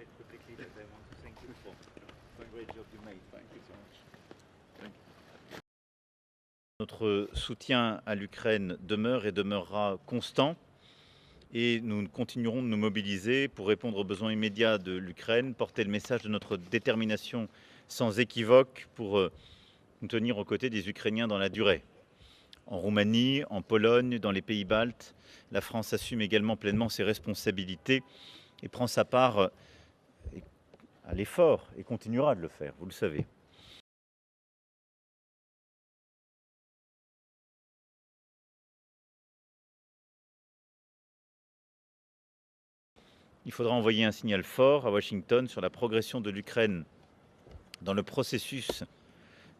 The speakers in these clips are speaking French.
it quickly that I want to thank you for the great job you made. Thank you so much. Thank you. Notre soutien à l'Ukraine demeure et demeurera constant et nous continuerons de nous mobiliser pour répondre aux besoins immédiats de l'Ukraine, porter le message de notre détermination sans équivoque pour nous tenir aux côtés des Ukrainiens dans la durée. En Roumanie, en Pologne, dans les pays baltes, la France assume également pleinement ses responsabilités et prend sa part à l'effort et continuera de le faire, vous le savez. Il faudra envoyer un signal fort à Washington sur la progression de l'Ukraine dans le processus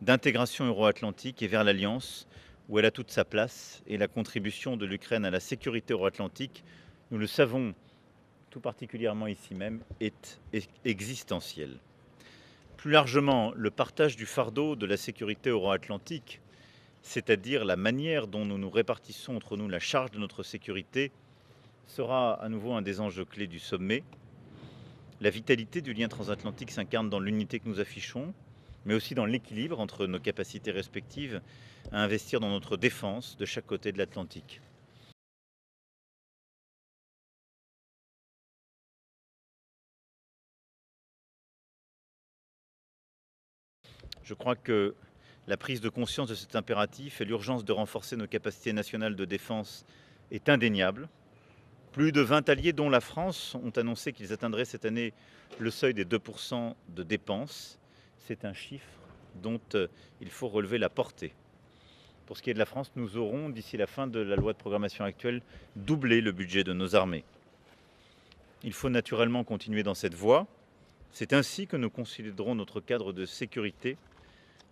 d'intégration euro-atlantique et vers l'Alliance, où elle a toute sa place, et la contribution de l'Ukraine à la sécurité euro-atlantique, nous le savons tout particulièrement ici même, est existentielle. Plus largement, le partage du fardeau de la sécurité euro-atlantique, c'est-à-dire la manière dont nous nous répartissons entre nous la charge de notre sécurité, sera à nouveau un des enjeux clés du sommet. La vitalité du lien transatlantique s'incarne dans l'unité que nous affichons, mais aussi dans l'équilibre entre nos capacités respectives à investir dans notre défense de chaque côté de l'Atlantique. Je crois que la prise de conscience de cet impératif et l'urgence de renforcer nos capacités nationales de défense est indéniable. Plus de 20 alliés, dont la France, ont annoncé qu'ils atteindraient cette année le seuil des 2% de dépenses. C'est un chiffre dont il faut relever la portée. Pour ce qui est de la France, nous aurons, d'ici la fin de la loi de programmation actuelle, doublé le budget de nos armées. Il faut naturellement continuer dans cette voie. C'est ainsi que nous considérons notre cadre de sécurité,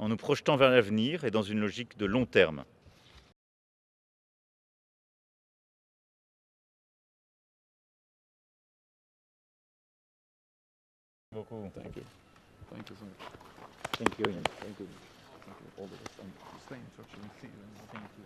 en nous projetant vers l'avenir et dans une logique de long terme. Beaucoup. Thank you. Thank you so much. Thank you. Thank you. Thank you. All the best. Stay in touch and see you. Thank you.